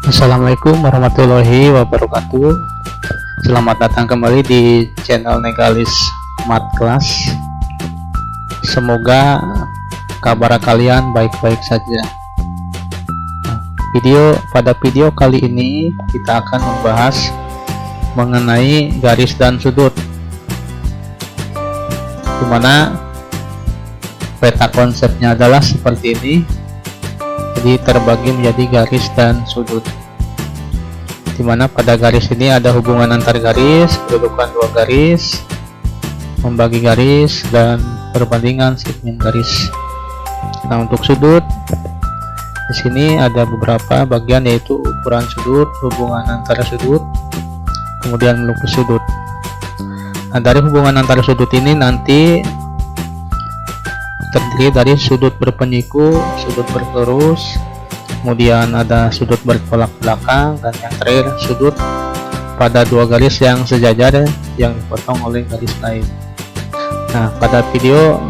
Assalamualaikum warahmatullahi wabarakatuh. Selamat datang kembali di channel Negalis Math Class. Semoga kabar kalian baik-baik saja. Pada video kali ini kita akan membahas mengenai garis dan sudut, dimana peta konsepnya adalah seperti ini. Jadi terbagi menjadi garis dan sudut, dimana pada garis ini ada hubungan antar garis, kedudukan dua garis, membagi garis, dan perbandingan segmen garis. Nah, untuk sudut di sini ada beberapa bagian, yaitu ukuran sudut, hubungan antara sudut, kemudian melukis sudut. Nah, dari hubungan antara sudut ini nanti terdiri dari sudut berpenyiku, sudut berlurus, kemudian ada sudut bertolak belakang, dan yang terakhir sudut pada dua garis yang sejajar yang dipotong oleh garis lain. Nah, pada video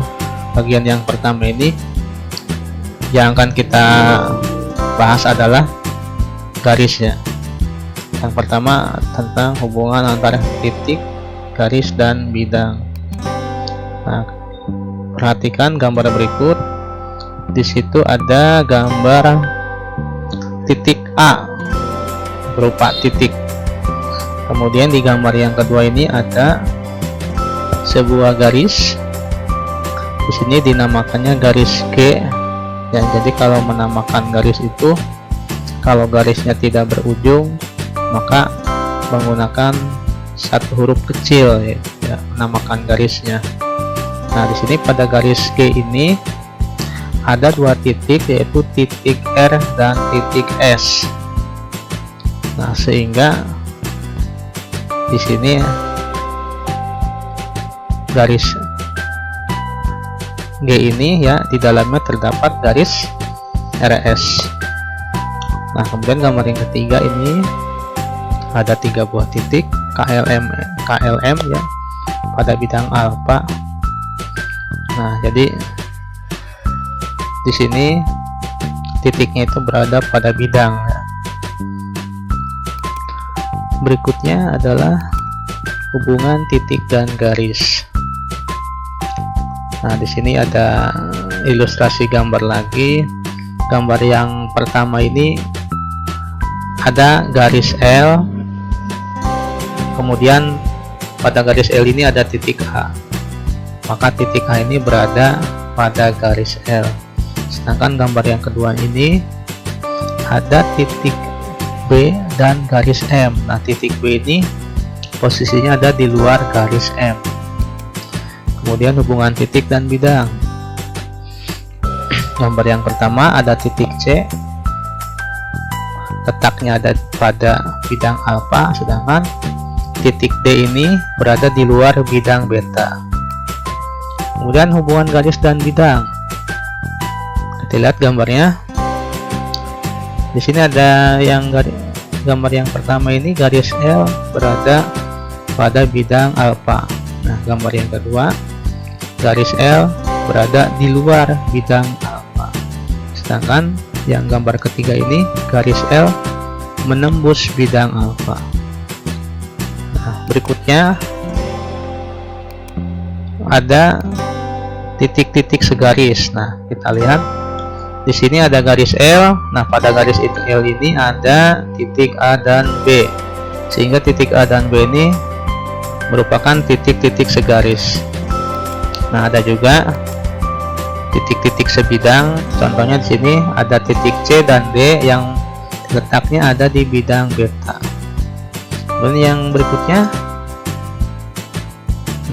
bagian yang pertama ini yang akan kita bahas adalah garisnya. Yang pertama tentang hubungan antara titik, garis, dan bidang. Nah, perhatikan gambar berikut. Di situ ada gambar titik A berupa titik. Kemudian di gambar yang kedua ini ada sebuah garis. Di sini dinamakannya garis G. Ya, jadi kalau menamakan garis itu, kalau garisnya tidak berujung, maka menggunakan satu huruf kecil, ya, menamakan garisnya. Nah, di sini pada garis G ini ada dua titik, yaitu titik R dan titik S. Nah, sehingga di sini garis G ini, ya, di dalamnya terdapat garis RS. Nah, kemudian gambar yang ketiga ini ada tiga buah titik KLM, ya, pada bidang alfa. Nah, jadi di sini titiknya itu berada pada bidang. Berikutnya adalah hubungan titik dan garis. Nah, di sini ada ilustrasi gambar lagi. Gambar yang pertama ini ada garis L, kemudian pada garis L ini ada titik H. Maka titik H ini berada pada garis L. Sedangkan gambar yang kedua ini ada titik B dan garis M. Nah, titik B ini posisinya ada di luar garis M. Kemudian hubungan titik dan bidang. Gambar yang pertama ada titik C, letaknya ada pada bidang alfa, sedangkan titik D ini berada di luar bidang beta. Kemudian hubungan garis dan bidang. Kita lihat gambarnya. Di sini ada gambar yang pertama ini garis L berada pada bidang alfa. Nah, gambar yang kedua garis L berada di luar bidang alfa. Sedangkan yang gambar ketiga ini garis L menembus bidang alfa. Nah, berikutnya ada titik-titik segaris. Nah, kita lihat di sini ada garis L. Nah, pada garis L ini ada titik A dan B, sehingga titik A dan B ini merupakan titik-titik segaris. Nah, ada juga titik-titik sebidang. Contohnya di sini ada titik C dan D yang letaknya ada di bidang beta. Kemudian yang berikutnya,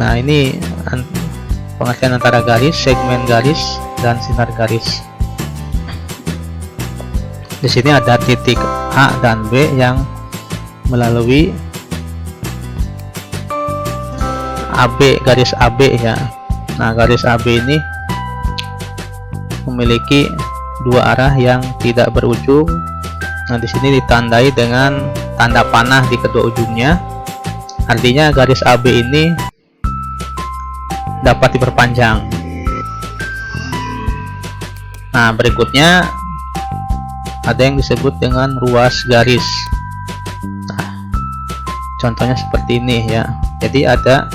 nah, ini pengertian antara garis, segmen garis, dan sinar garis. Di sini ada titik A dan B yang melalui AB, garis AB, ya. Nah, garis AB ini memiliki dua arah yang tidak berujung. Nah, di sini ditandai dengan tanda panah di kedua ujungnya. Artinya garis AB ini dapat diperpanjang. Nah, berikutnya ada yang disebut dengan ruas garis. Nah, contohnya seperti ini ya. Jadi ada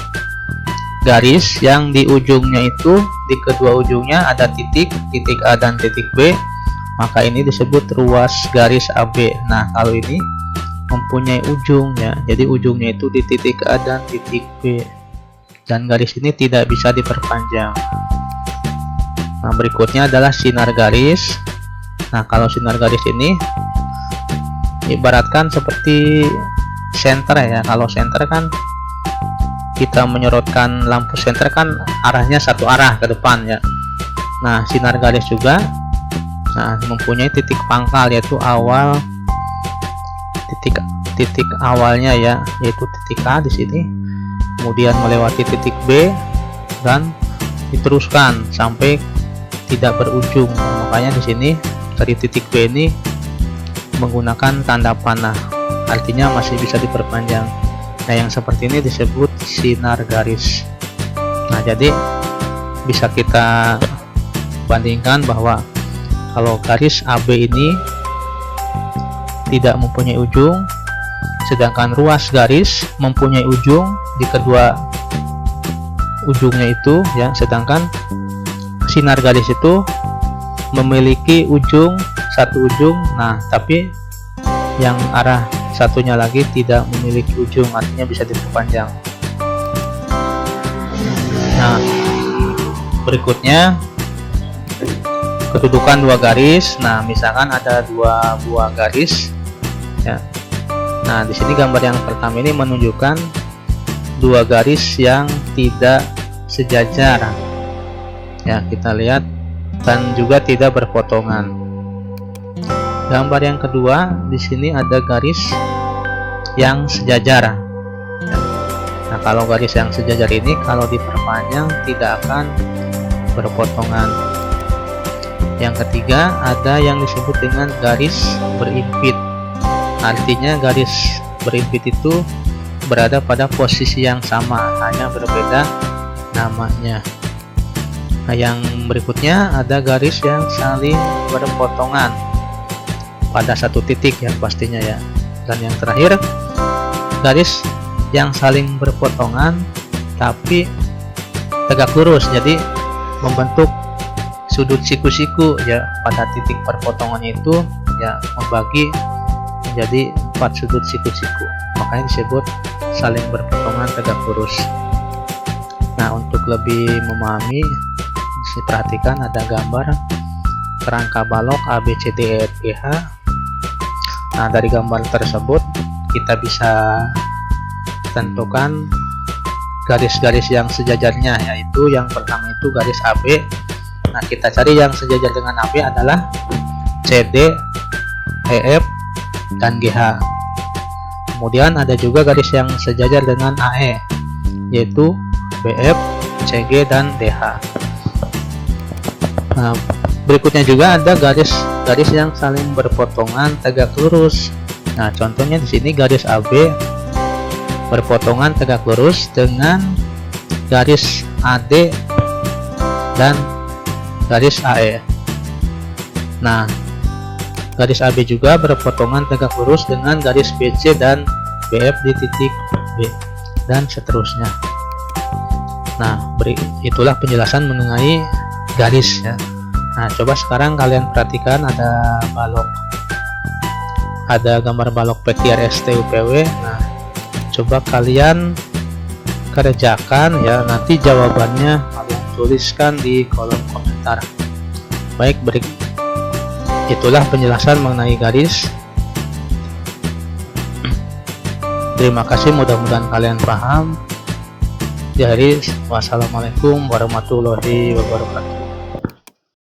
garis yang di ujungnya itu, di kedua ujungnya ada titik A dan titik B, maka ini disebut ruas garis AB. Nah, kalau ini mempunyai ujung ya, jadi ujungnya itu di titik A dan titik B, dan garis ini tidak bisa diperpanjang. Nah, berikutnya adalah sinar garis. Nah, kalau sinar garis ini ibaratkan seperti senter ya. Kalau senter kan kita menyorotkan lampu senter kan arahnya satu arah ke depan ya. Nah, sinar garis juga mempunyai titik pangkal, yaitu awal titik awalnya ya, yaitu titik A di sini, kemudian melewati titik B dan diteruskan sampai tidak berujung. Makanya di sini dari titik B ini menggunakan tanda panah, artinya masih bisa diperpanjang. Nah, yang seperti ini disebut sinar garis. Nah, jadi bisa kita bandingkan bahwa kalau garis AB ini tidak mempunyai ujung, sedangkan ruas garis mempunyai ujung di kedua ujungnya itu ya, sedangkan sinar garis itu memiliki satu ujung, nah tapi yang arah satunya lagi tidak memiliki ujung, artinya bisa diperpanjang. Nah, berikutnya kedudukan dua garis. Nah, misalkan ada dua buah garis ya. Nah, di sini gambar yang pertama ini menunjukkan dua garis yang tidak sejajar ya, kita lihat, dan juga tidak berpotongan. Gambar yang kedua, di sini ada garis yang sejajar. Nah, kalau garis yang sejajar ini kalau diperpanjang tidak akan berpotongan. Yang ketiga, ada yang disebut dengan garis berimpit. Artinya garis berimpit itu berada pada posisi yang sama, hanya berbeda namanya. Nah, yang berikutnya ada garis yang saling berpotongan pada satu titik ya pastinya ya. Dan yang terakhir, garis yang saling berpotongan tapi tegak lurus, jadi membentuk sudut siku-siku ya pada titik perpotongannya itu ya, membagi menjadi 4 sudut siku-siku, makanya disebut saling berpotongan tegak lurus. Nah, untuk lebih memahami, perhatikan ada gambar kerangka balok ABCDEFGH. Nah, dari gambar tersebut kita bisa tentukan garis-garis yang sejajarnya, yaitu yang pertama itu garis AB. Nah, kita cari yang sejajar dengan AB adalah CD, EF, dan GH. Kemudian ada juga garis yang sejajar dengan AE, yaitu BF, CG, dan DH. Nah, berikutnya juga ada garis yang saling berpotongan tegak lurus. Nah, contohnya di sini garis AB berpotongan tegak lurus dengan garis AD dan garis AE. Nah, garis AB juga berpotongan tegak lurus dengan garis BC dan BF di titik B, dan seterusnya. Nah, itulah penjelasan mengenai garis ya. Nah, coba sekarang kalian perhatikan ada balok, ada gambar balok PQR ST UPW. Nah, coba kalian kerjakan ya, nanti jawabannya kalian tuliskan di kolom komentar. Baik, itulah penjelasan mengenai garis. Terima kasih, mudah-mudahan kalian paham. Jadi, wassalamualaikum warahmatullahi wabarakatuh.